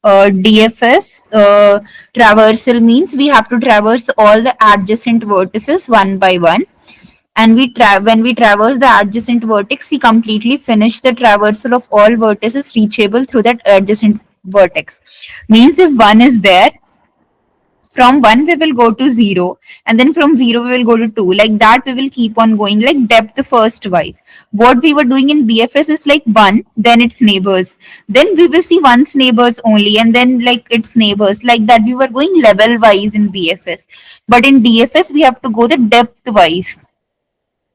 DFS traversal means we have to traverse all the adjacent vertices one by one. And when we traverse the adjacent vertex, we completely finish the traversal of all vertices reachable through that adjacent vertex. Means if one is there, from 1 we will go to 0, and then from 0 we will go to 2, like that we will keep on going, like depth first wise. What we were doing in BFS is like 1, then its neighbors, then we will see one's neighbors only, and then like its neighbors, like that we were going level wise in BFS. But in DFS we have to go the depth wise.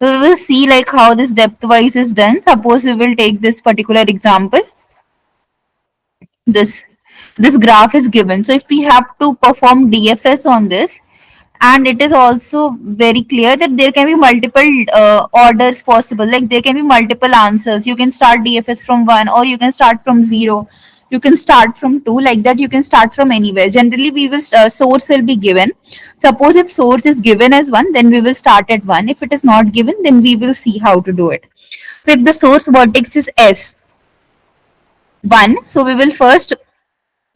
So we will see like how this depth wise is done. Suppose we will take this particular example. This graph is given. So if we have to perform DFS on this, and it is also very clear that there can be multiple orders possible, like there can be multiple answers. You can start DFS from 1, or you can start from 0, you can start from 2, like that you can start from anywhere. Generally we will source will be given. Suppose if source is given as 1, then we will start at 1. If it is not given, then we will see how to do it. So if the source vertex is S1, so we will first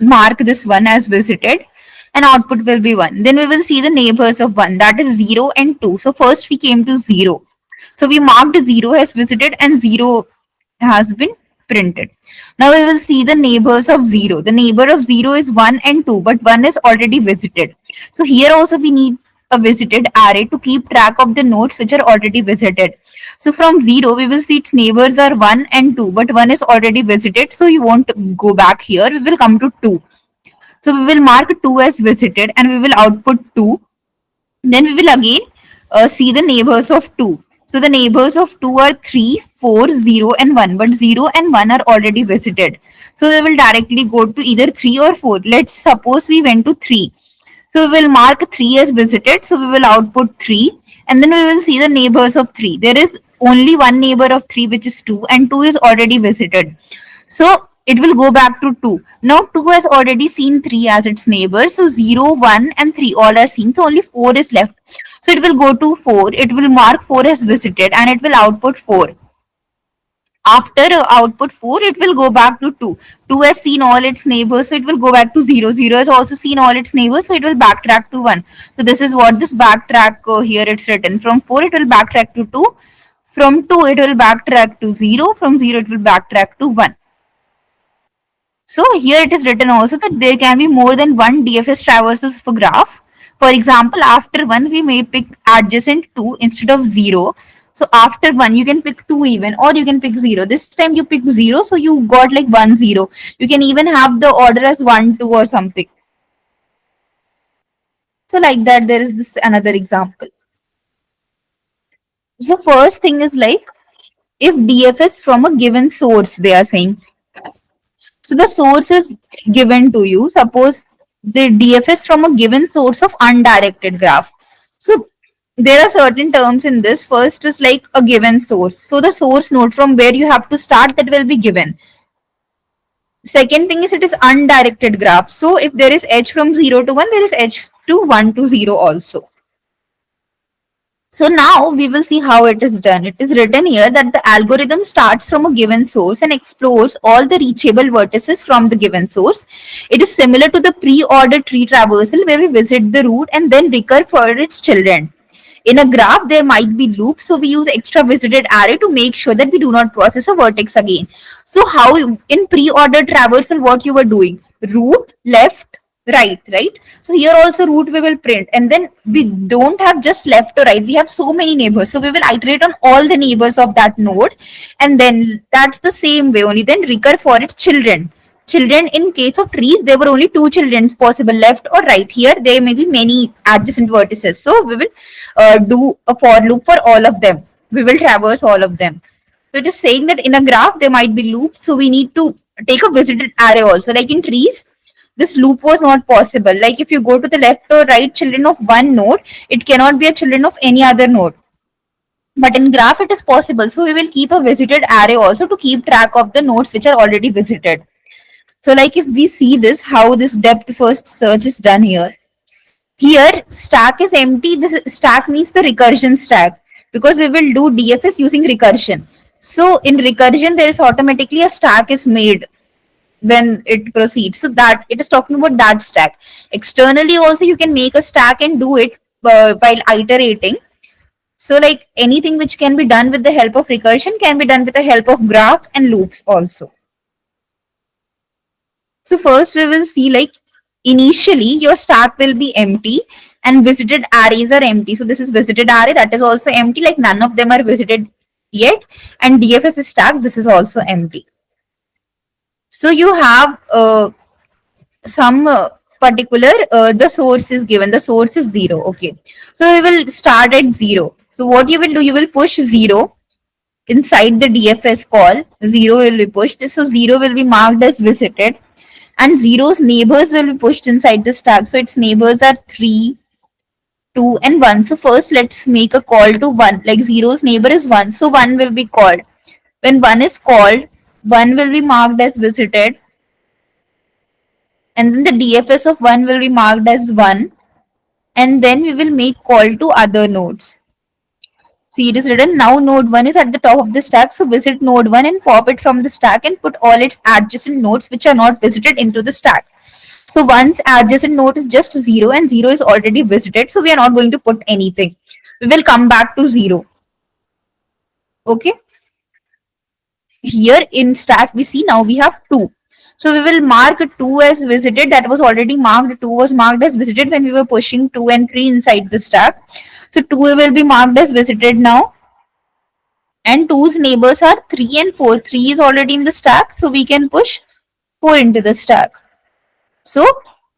mark this one as visited, and output will be 1. Then we will see the neighbors of 1, that is 0 and 2. So first we came to 0. So we marked 0 as visited and 0 has been printed. Now we will see the neighbors of 0. The neighbor of 0 is 1 and 2, but 1 is already visited. So here also we need a visited array to keep track of the nodes which are already visited. So from 0, we will see its neighbors are 1 and 2, but 1 is already visited, so you won't go back here. We will come to 2. So we will mark 2 as visited, and we will output 2. Then we will again see the neighbors of 2. So the neighbors of 2 are 3, 4, 0 and 1, but 0 and 1 are already visited. So we will directly go to either 3 or 4. Let's suppose we went to 3. So we will mark 3 as visited. So we will output 3, and then we will see the neighbors of 3. There is only one neighbor of 3, which is 2, and 2 is already visited. So it will go back to 2. Now 2 has already seen 3 as its neighbor. So 0, 1 and 3 all are seen. So only 4 is left. So it will go to 4. It will mark 4 as visited, and it will output 4. After output 4, it will go back to 2. 2 has seen all its neighbors, so it will go back to 0. 0 has also seen all its neighbors, so it will backtrack to 1. So this is what this backtrack here it's written. From 4, it will backtrack to 2. From 2, it will backtrack to 0. From 0, it will backtrack to 1. So here it is written also that there can be more than one DFS traverses of a graph. For example, after 1, we may pick adjacent 2 instead of 0. So after 1, you can pick 2 even, or you can pick 0. This time you pick 0, so you got like 1, 0. You can even have the order as 1, 2 or something. So like that, there is this another example. So first thing is like, if DFS from a given source, they are saying. So the source is given to you. Suppose the DFS from a given source of undirected graph. So there are certain terms in this. First is like a given source. So the source node from where you have to start, that will be given. Second thing is it is undirected graph. So if there is edge from 0 to 1, there is edge to 1 to 0 also. So now we will see how it is done. It is written here that the algorithm starts from a given source and explores all the reachable vertices from the given source. It is similar to the pre-ordered tree traversal where we visit the root and then recur for its children. In a graph, there might be loops, so we use extra visited array to make sure that we do not process a vertex again. So how in pre-ordered traversal, what you were doing? Root, left, right? So here also root we will print, and then we don't have just left or right. We have so many neighbors. So we will iterate on all the neighbors of that node, and then that's the same way only. Then recur for its children. Children in case of trees, there were only 2 children possible, left or right. Here there may be many adjacent vertices. So we will do a for loop for all of them. We will traverse all of them. So it is saying that in a graph there might be loops. So we need to take a visited array also. Like in trees, this loop was not possible. Like if you go to the left or right children of one node, it cannot be a children of any other node. But in graph it is possible. So we will keep a visited array also to keep track of the nodes which are already visited. So like if we see this, how this depth first search is done here. Here stack is empty. This stack means the recursion stack, because we will do DFS using recursion. So in recursion, there is automatically a stack is made. when it proceeds. So that it is talking about that stack. Externally also you can make a stack and do it while iterating. So like anything which can be done with the help of recursion can be done with the help of graph and loops also. So first we will see like initially your stack will be empty and visited arrays are empty. So this is visited array, that is also empty, like none of them are visited yet, and DFS stack, this is also empty. So you have some particular the source is given, the source is 0. Okay, so we will start at 0. So what you will do, you will push 0 inside the DFS call. 0 will be pushed, so 0 will be marked as visited, and 0's neighbors will be pushed inside the stack. So its neighbors are 3, 2 and 1. So first let's make a call to 1, like 0's neighbor is 1, so 1 will be called. When 1 is called, 1 will be marked as visited, and then the DFS of 1 will be marked as 1, and then we will make call to other nodes. See, it is written now node 1 is at the top of the stack, so visit node 1 and pop it from the stack and put all its adjacent nodes which are not visited into the stack. So once adjacent node is just 0 and 0 is already visited, so we are not going to put anything. We will come back to 0. Okay. Here in stack we see now we have 2. So we will mark 2 as visited, that was already marked. 2 was marked as visited when we were pushing 2 and 3 inside the stack. So 2 will be marked as visited now. And 2's neighbors are 3 and 4. 3 is already in the stack, so we can push 4 into the stack. So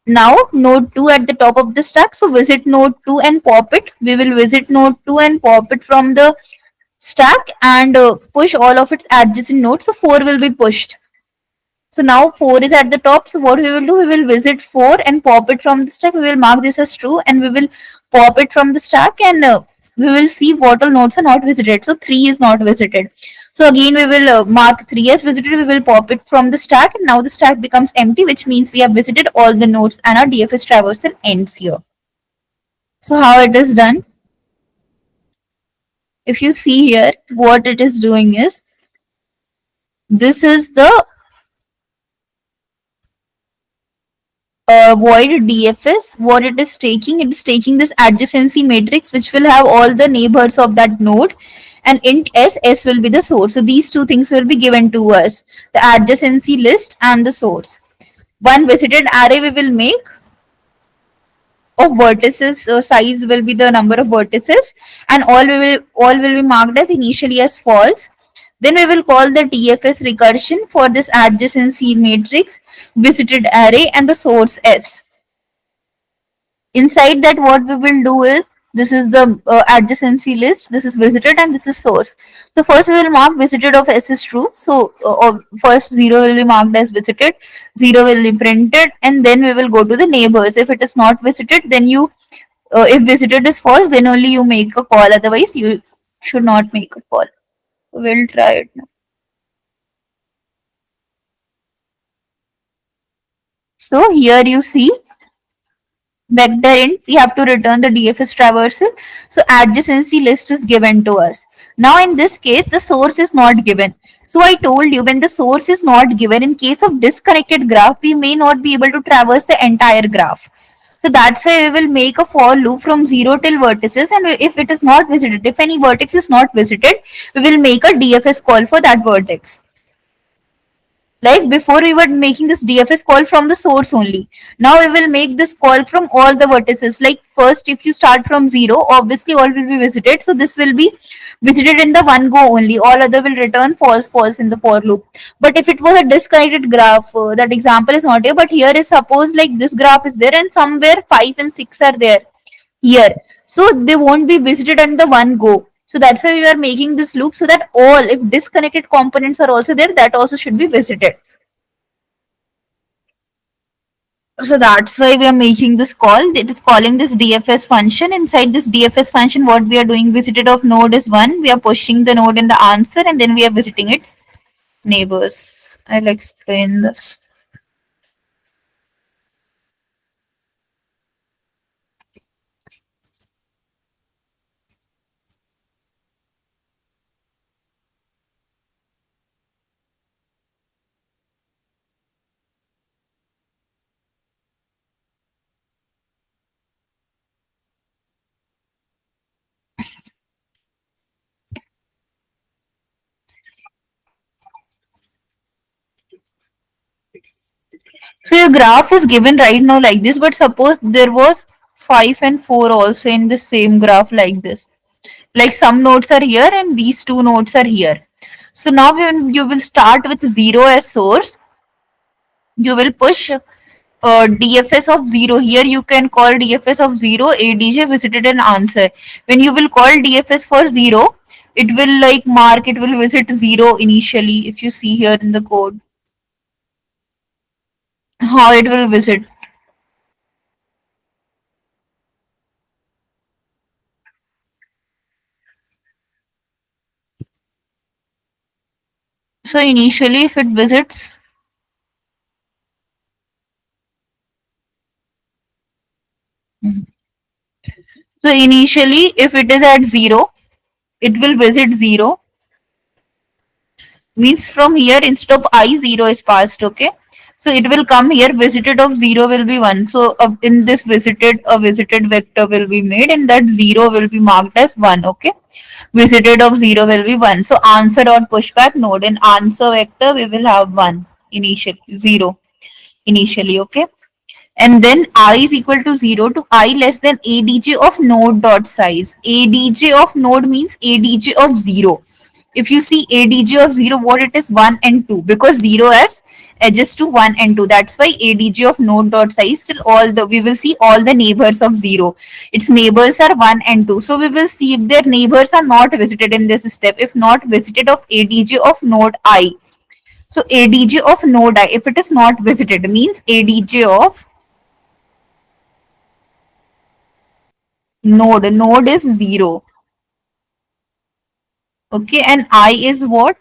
now node 2 at the top of the stack. So visit node 2 and pop it. We will visit node 2 and pop it from the stack and push all of its adjacent nodes. So 4 will be pushed. So now 4 is at the top. So what we will do, we will visit 4 and pop it from the stack. We will mark this as true and we will pop it from the stack, and we will see what all nodes are not visited. So 3 is not visited. So again we will mark 3 as visited. We will pop it from the stack, and now the stack becomes empty, which means we have visited all the nodes and our DFS traversal ends here. So how it is done? If you see here, what it is doing is, this is the void DFS. What it is taking, it is taking this adjacency matrix which will have all the neighbors of that node, and int s will be the source. So these two things will be given to us, the adjacency list and the source. One visited array we will make of vertices, size will be the number of vertices, and all will be marked as initially as false. Then we will call the DFS recursion for this adjacency matrix, visited array, and the source s. Inside that, what we will do is, this is the adjacency list, this is visited, and this is source. So first we will mark visited of s is true. So first 0 will be marked as visited, 0 will be printed, and then we will go to the neighbors. If it is not visited, then you if visited is false, then only you make a call, otherwise you should not make a call. We'll try it now. So here you see vector int, we have to return the DFS traversal. So adjacency list is given to us. Now in this case, the source is not given. So I told you, when the source is not given, in case of disconnected graph, we may not be able to traverse the entire graph. So that's why we will make a for loop from 0 till vertices, and if it is not visited, if any vertex is not visited, we will make a DFS call for that vertex. Like before we were making this DFS call from the source only. Now we will make this call from all the vertices. Like first, if you start from 0, obviously all will be visited. So this will be visited in the one go only. All other will return false, false in the for loop. But if it was a disconnected graph, that example is not here. But here is suppose like this graph is there and somewhere 5 and 6 are there here. So they won't be visited on the one go. So that's why we are making this loop, so that all, if disconnected components are also there, that also should be visited. So that's why we are making this call. It is calling this DFS function. Inside this DFS function, what we are doing, visited of node is 1. We are pushing the node in the answer, and then we are visiting its neighbors. I'll explain this. So your graph is given right now like this, but suppose there was 5 and 4 also in the same graph like this. Like some nodes are here and these two nodes are here. So now when you will start with 0 as source, you will push DFS of 0. Here you can call DFS of 0 ADJ visited an answer. When you will call DFS for 0, it will like mark, it will visit 0 initially. If you see here in the code, how it will visit. So initially if it visits, so initially if it is at 0, it will visit 0. Means from here instead of I, 0 is passed. Okay. So it will come here, visited of 0 will be 1. So in this visited, a visited vector will be made and that 0 will be marked as 1. Okay. Visited of 0 will be 1. So answer dot pushback node, in answer vector we will have 1 initially, 0 initially. Okay. And then I is equal to 0 to I less than ADJ of node dot size. ADJ of node means ADJ of 0. If you see ADJ of 0, what it is, 1 and 2, because 0 has edges to 1 and 2. That's why ADJ of node dot size till all the, we will see all the neighbors of 0. Its neighbors are 1 and 2. So we will see if their neighbors are not visited in this step. If not visited of ADJ of node I. So ADJ of node I, if it is not visited, means ADJ of node is 0. Okay, and I is what?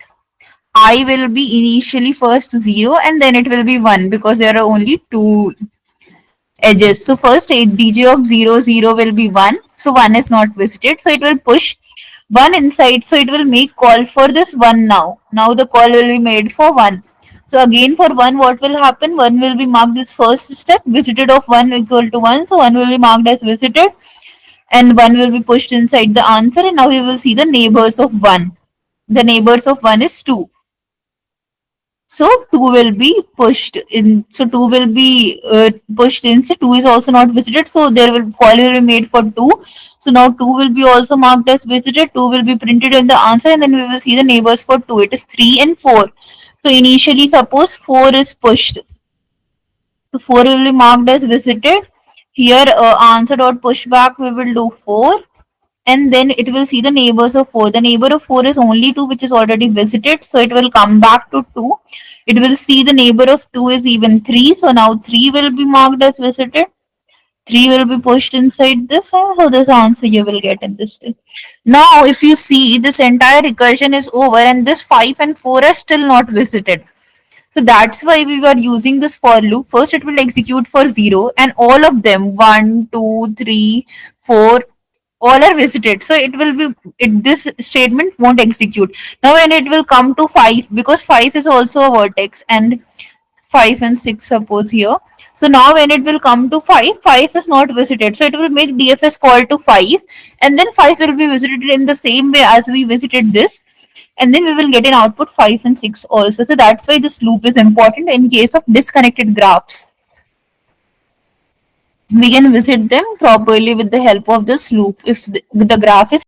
I will be initially first 0 and then it will be 1 because there are only two edges. So first ADJ of 0, 0 will be 1. So 1 is not visited. So it will push 1 inside. So it will make call for this 1 now. Now the call will be made for 1. So again for 1, what will happen? 1 will be marked as first step. Visited of 1 equal to 1. So 1 will be marked as visited and 1 will be pushed inside the answer. And now we will see the neighbors of 1. The neighbors of 1 is 2. So 2 will be pushed in. So 2 will be pushed in. So 2 is also not visited. So there will call will be made for 2. So now 2 will be also marked as visited. 2 will be printed in the answer and then we will see the neighbors for 2. It is 3 and 4. So initially suppose 4 is pushed. So 4 will be marked as visited. Here answer dot pushback we will do 4 and then it will see the neighbors of 4. The neighbor of 4 is only 2 which is already visited. So it will come back to 2. It will see the neighbor of 2 is even 3. So now 3 will be marked as visited. 3 will be pushed inside this. So this answer you will get in this thing. Now if you see this entire recursion is over and this 5 and 4 are still not visited. So that's why we were using this for loop. First, it will execute for 0 and all of them 1, 2, 3, 4 all are visited. So it will be, this statement won't execute. Now when it will come to 5, because 5 is also a vertex and 5 and 6 suppose here. So now when it will come to 5, 5 is not visited. So it will make DFS call to 5 and then 5 will be visited in the same way as we visited this and then we will get an output 5 and 6 also. So that's why this loop is important in case of disconnected graphs. We can visit them properly with the help of this loop. If the graph is